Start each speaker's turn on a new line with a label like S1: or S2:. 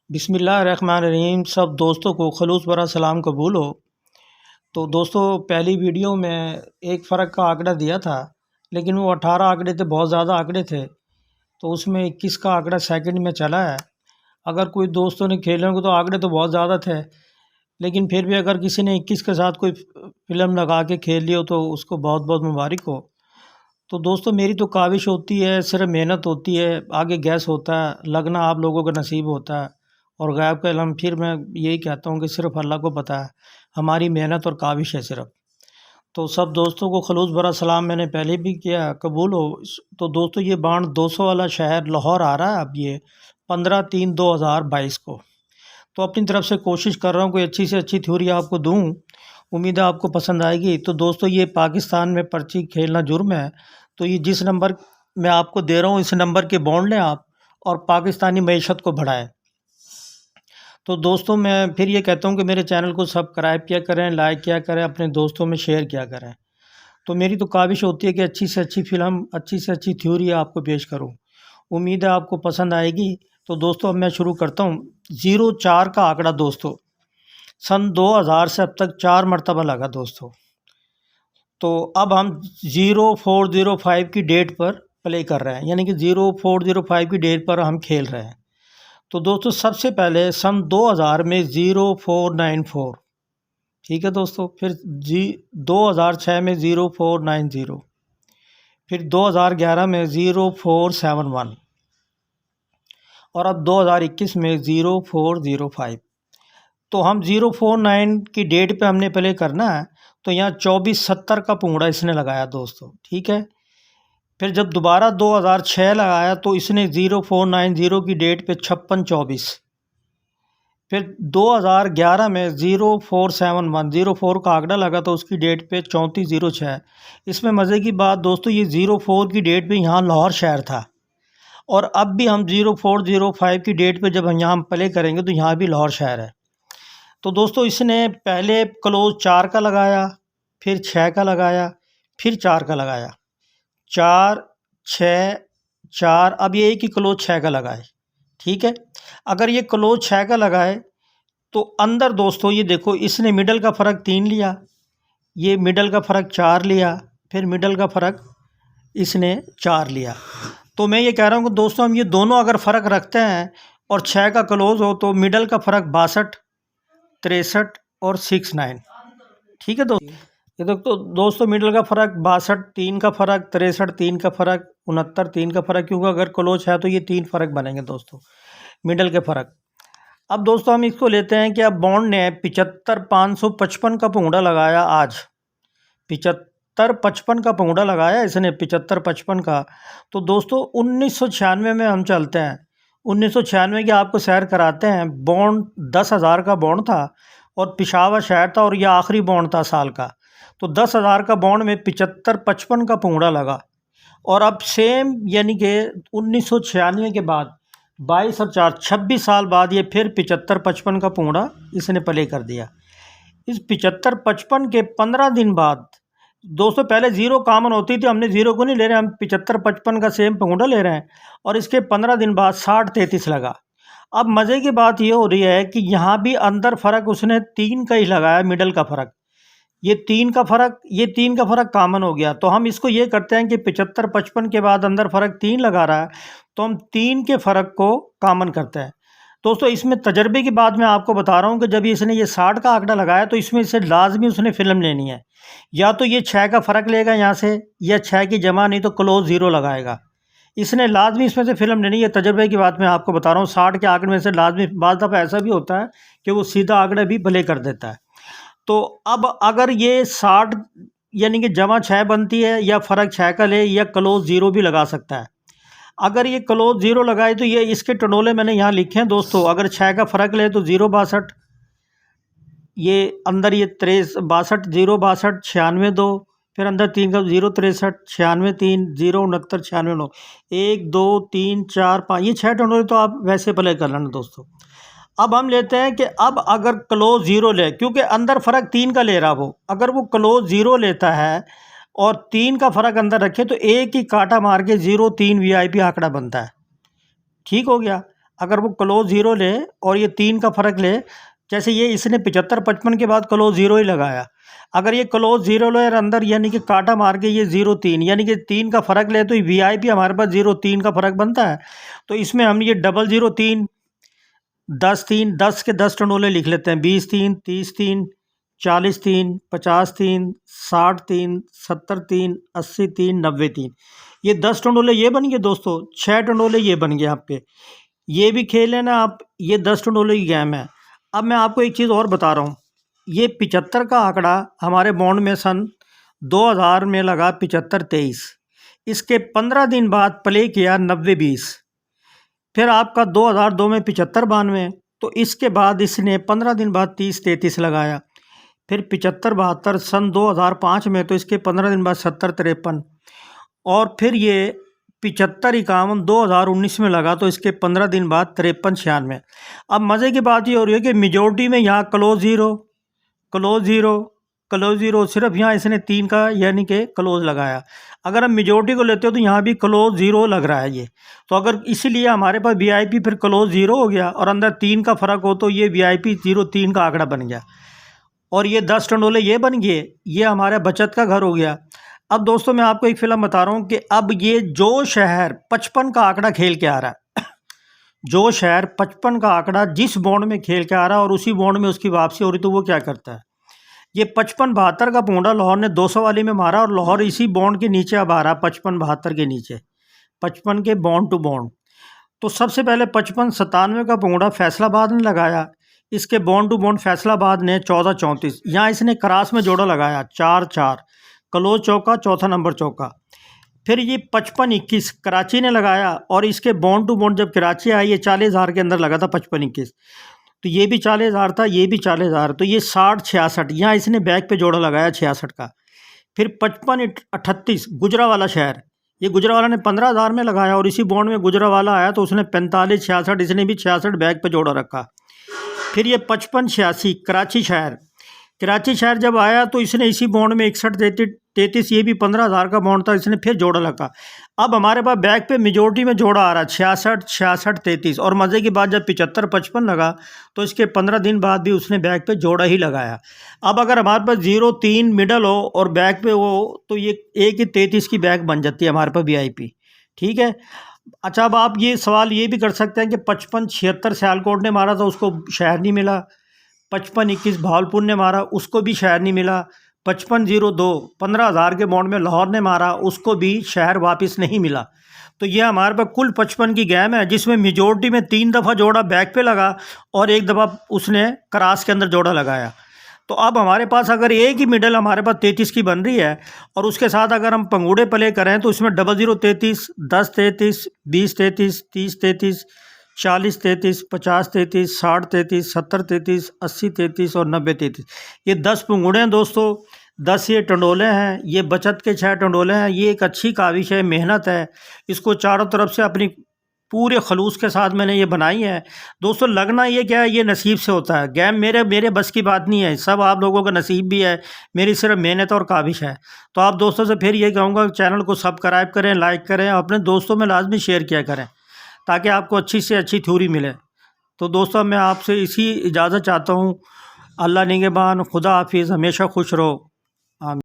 S1: बिस्मिल्लाहिर्रहमानिर्रहीम। सब दोस्तों को खलूस भरा सलाम कबूल हो। तो दोस्तों, पहली वीडियो में एक फ़र्क का आंकड़ा दिया था, लेकिन वो 18 आंकड़े थे, बहुत ज़्यादा आंकड़े थे। तो उसमें 21 का आंकड़ा सेकंड में चला है। अगर कोई दोस्तों ने खेले होंगे तो आंकड़े तो बहुत ज़्यादा थे, लेकिन फिर भी अगर किसी ने 21 के साथ कोई फ़िल्म लगा के खेल लिया हो तो उसको बहुत बहुत मुबारक हो। तो दोस्तों, मेरी तो काविश होती है, सिर्फ मेहनत होती है, आगे गैस होता है, लगना आप लोगों का नसीब होता है और गैब का इल्म फिर मैं यही कहता हूँ कि सिर्फ अल्लाह को पता है। हमारी मेहनत और काविश है सिर्फ। तो सब दोस्तों को खलूस भरा सलाम मैंने पहले भी किया, कबूल हो। तो दोस्तों, ये बांड 200 वाला शहर लाहौर आ रहा है अब, ये 15/3/2022 को। तो अपनी तरफ से कोशिश कर रहा हूँ कोई अच्छी से अच्छी थ्योरी आपको दूँ। उम्मीद है आपको पसंद आएगी। तो दोस्तों, ये पाकिस्तान में पर्ची खेलना जुर्म है। तो ये जिस नंबर मैं आपको दे रहा हूँ, इस नंबर के बॉन्ड लें आप और पाकिस्तानी मईशत को बढ़ाएं। तो दोस्तों, मैं फिर ये कहता हूँ कि मेरे चैनल को सब्सक्राइब किया करें, लाइक किया करें, अपने दोस्तों में शेयर किया करें। तो मेरी तो काविश होती है कि अच्छी से अच्छी फ़िल्म, अच्छी से अच्छी थ्योरी आपको पेश करूँ। उम्मीद है आपको पसंद आएगी। तो दोस्तों, अब मैं शुरू करता हूँ। 04 का आंकड़ा दोस्तों, सन 2000 से अब तक 4 मरतबा लगा दोस्तों। तो अब हम 0405 की डेट पर प्ले कर रहे हैं, यानी कि 0405 की डेट पर हम खेल रहे हैं। तो दोस्तों, सबसे पहले सन 2000 में 0494, ठीक है दोस्तों। फिर 2006 में 0490, फिर 2011 में 0471 और अब 2021 में 0405। तो हम 049 की डेट पे हमने प्ले करना है। तो यहाँ 2470 का पुंगड़ा इसने लगाया दोस्तों, ठीक है। फिर जब दोबारा 2006 लगाया तो इसने 0490 की डेट पे 5624। फिर 2011 में 0471, 04 का आंकड़ा लगा तो उसकी डेट पे 3406। इसमें मज़े की बात दोस्तों, ये 04 की डेट पे यहाँ लाहौर शहर था और अब भी हम 0405 की डेट पे जब हम यहाँ प्ले करेंगे तो यहाँ भी लाहौर शहर है। तो दोस्तों, इसने पहले क्लोज 4 का लगाया, फिर 6 का लगाया, फिर 4 का लगाया, 4 6 4। अब ये एक ही क्लोज 6 का लगाए, ठीक है। अगर ये क्लोज 6 का लगाए तो अंदर दोस्तों ये देखो, इसने मिडल का फ़र्क 3 लिया, ये मिडल का फ़र्क 4 लिया, फिर मिडल का फ़र्क इसने 4 लिया। तो मैं ये कह रहा हूँ कि दोस्तों, हम ये दोनों अगर फ़र्क रखते हैं और 6 का क्लोज हो तो मिडल का फ़र्क 62, 63 और 69, ठीक है दोस्तों। ये तो दोस्तों, मिडल का फ़र्क 62, 3 का फ़र्क, 63, 3 का फ़र्क, 69, 3 का फ़र्क, क्योंकि अगर क्लोज है तो ये 3 फ़र्क बनेंगे दोस्तों, मिडल के फ़र्क। अब दोस्तों, हम इसको लेते हैं कि अब बॉन्ड ने 75,555 का पुंगड़ा लगाया आज, 75,55 का पुंगड़ा लगाया इसने, 75,55 का। तो दोस्तों, 1996 में हम चलते हैं। 1996 की आपको सैर कराते हैं। बॉन्ड 10,000 का बॉन्ड था और पेशावर शहर था और यह आखिरी बॉन्ड था साल का। तो 10,000 का बॉन्ड में 75,55 का पुंगड़ा लगा और अब सेम, यानी कि 1996 के बाद 22 और 4 26 साल बाद ये फिर 75,55 का पुंगड़ा इसने प्ले कर दिया। इस 75-55 के 15 दिन बाद दोस्तों, पहले ज़ीरो कॉमन होती थी, हमने ज़ीरो को नहीं ले रहे, हम 75-55 का सेम पंगुड़ा ले रहे हैं और इसके 15 दिन बाद 60-33 लगा। अब मज़े की बात ये हो रही है कि यहाँ भी अंदर फ़र्क उसने 3 का ही लगाया, मिडल का फ़र्क, ये 3 का फ़र्क, ये 3 का फ़र्क कॉमन हो गया। तो हम इसको ये करते हैं कि 75-55 के बाद अंदर फ़र्क 3 लगा रहा है, तो हम 3 के फ़र्क को कॉमन करते हैं दोस्तों। इसमें तजर्बे की बात मैं आपको बता रहा हूँ कि जब इसने ये 60 का आंकड़ा लगाया तो इसमें से लाजमी उसने फ़िल्म लेनी है। या तो ये 6 का फ़र्क लेगा यहाँ से, या 6 की जमा, नहीं तो क्लोज 0 लगाएगा। इसने लाजमी इसमें से फ़िल्म लेनी है। तजर्बे की बात मैं आपको बता रहा हूँ। 60 के आंकड़े में से लाजमी, बाज़ दफ़ा ऐसा भी होता है कि वो सीधा आंकड़ा भी प्ले कर देता है। तो अब अगर ये 60 यानी कि जमा 6 बनती है, या फ़र्क 6 का ले, या क्लोज 0 भी लगा सकता है। अगर ये क्लोज 0 लगाए तो ये इसके टनोले मैंने यहाँ लिखे हैं दोस्तों। अगर 6 का फ़र्क ले तो 0-62, ये अंदर ये 62, 0-62, 96-2, फिर अंदर 3 का 0-63, 96-3, 0-69, 96-9, 1 2 3 4 5, ये 6 टनोले तो आप वैसे प्ले कर लेना दोस्तों। अब हम लेते हैं कि अब अगर क्लोज 0 ले, क्योंकि अंदर फ़र्क 3 का ले रहा वो, अगर वो क्लोज 0 लेता है और 3 का फ़र्क अंदर रखे तो एक ही काटा मार के 0-3 VIP आंकड़ा बनता है, ठीक हो गया। अगर वो क्लोज ज़ीरो ले और ये 3 का फ़र्क ले, जैसे ये इसने 75-55 के बाद क्लोज ज़ीरो ही लगाया, अगर ये क्लोज ज़ीरो ले और अंदर यानी कि काटा मार के ये 0-3 यानी कि 3 का फ़र्क ले, तो वीआईपी हमारे पास 0-3 का फ़र्क बनता है। तो इसमें हम ये 003, 10-3, 10 के 10 टंडोले लिख लेते हैं, 20-3, 30-3, 40-3, 50-3, 60-3, 70-3, 80-3, 90-3, ये 10 टंडोले ये बन गए दोस्तों। 6 टंडोले ये बन गए आपके। ये भी खेल है ना आप, ये 10 टंडोले की गेम है। अब मैं आपको एक चीज़ और बता रहा हूँ, ये 75 का आंकड़ा हमारे बॉन्ड में सन 2000 में लगा 75-23, इसके 15 दिन बाद प्ले किया 90-20, फिर आपका 2002 में 75-92, तो इसके बाद इसने 15 दिन बाद 30-33 लगाया, फिर 75-72 सन 2005 में, तो इसके 15 दिन बाद 70-53, और फिर ये 75-51 2019 में लगा, तो इसके 15 दिन बाद 53-96। अब मज़े की बात ये हो रही है कि मेजोरिटी में यहाँ close zero, close zero, close zero, सिर्फ यहाँ इसने 3 का यानी कि क्लोज लगाया। अगर हम मेजोरिटी को लेते हो तो यहाँ भी क्लोज ज़ीरो लग रहा है ये, तो अगर इसीलिए हमारे पास वीआईपी फिर क्लोज ज़ीरो हो गया और अंदर 3 का फ़र्क हो, तो ये वीआईपी 03 का आंकड़ा बन गया, और ये 10 टंडोले ये बन गए, ये हमारा बचत का घर हो गया। अब दोस्तों मैं आपको एक फिल्म बता रहा हूँ कि अब ये जो शहर 55 का आंकड़ा खेल के आ रहा है, जो शहर 55 का आंकड़ा जिस बॉन्ड में खेल के आ रहा है और उसी बॉन्ड में उसकी वापसी हो रही, तो वो क्या करता है, ये 55-72 का पोंडा लाहौर ने 200 वाली में मारा, और लाहौर इसी बॉन्ड के नीचे अब आ रहा है, 55-72 के नीचे, 55 के बॉन्ड टू बॉन्ड। तो सबसे पहले 55-97 का पोंडा फैसलाबाद ने लगाया, इसके बॉन्ड टू बॉन्ड फैसलाबाद ने 14-34, यहाँ इसने क्रास में जोड़ा लगाया 4-4, क्लोज चौका, चौथा नंबर चौका। फिर ये 55-21 कराची ने लगाया, और इसके बॉन्ड टू बॉन्ड जब कराची आई, ये 40,000 के अंदर लगा था 55-21, तो ये भी 40,000 था, ये भी 40,000, तो ये 60-66, यहाँ इसने बैक पे जोड़ा लगाया 66 का। फिर 55-38 गुजरावाला शहर, ये गुजरावाला ने 15,000 में लगाया, और इसी बॉन्ड में गुजरावाला आया, तो उसने 45-66, इसने भी 66 बैक पे जोड़ा रखा। फिर ये 55-86 कराची शहर, कराची शहर जब आया तो इसने इसी बॉन्ड में 61-33, ये भी 15,000 का बॉन्ड था, इसने फिर जोड़ा लगा। अब हमारे पास बैक पे मेजोरिटी में जोड़ा आ रहा है 66-66-33, और मज़े की बात जब 75-55 लगा, तो इसके 15 दिन बाद भी उसने बैक पे जोड़ा ही लगाया। अब अगर हमारे पास 0-3 मिडल हो और बैक पे हो, तो ये 1-33 की बैक बन जाती है हमारे पास वीआईपी, ठीक है। अच्छा, अब आप ये सवाल ये भी कर सकते हैं कि 55-76 सियालकोट ने मारा था, उसको शहर नहीं मिला। 55-21 भावलपुर ने मारा, उसको भी शहर नहीं मिला। 55-02 15,000 के बॉन्ड में लाहौर ने मारा, उसको भी शहर वापस नहीं मिला। तो ये हमारे पास कुल 55 की गेम है, जिसमें मेजोरिटी में 3 दफ़ा जोड़ा बैक पे लगा और 1 दफ़ा उसने क्रास के अंदर जोड़ा लगाया। तो अब हमारे पास अगर एक ही मिडल हमारे पास 33 की बन रही है, और उसके साथ अगर हम पंगूड़े प्ले करें, तो इसमें 00-33, 10-33, 20-33, 30-33, 40-33, 50-33, 60-33, 70-33, 80-33 और 90-33, ये 10 पंगूड़े हैं दोस्तों, 10 ये टंडोले हैं, ये बचत के 6 टंडोले हैं। ये एक अच्छी काविश है, मेहनत है, इसको चारों तरफ से अपनी पूरे खलूस के साथ मैंने ये बनाई है दोस्तों। लगना ये क्या है, ये नसीब से होता है। गेम मेरे बस की बात नहीं है, सब आप लोगों का नसीब भी है, मेरी सिर्फ मेहनत और काविश है। तो आप दोस्तों से फिर ये कहूँगा, चैनल को सब्सक्राइब करें, लाइक करें, अपने दोस्तों में लाजमी शेयर किया करें, ताकि आपको अच्छी से अच्छी थ्योरी मिले। तो दोस्तों मैं आपसे इसी इजाज़त चाहता हूँ। अल्लाह निगहबान, खुदा हाफिज़, हमेशा खुश रहो।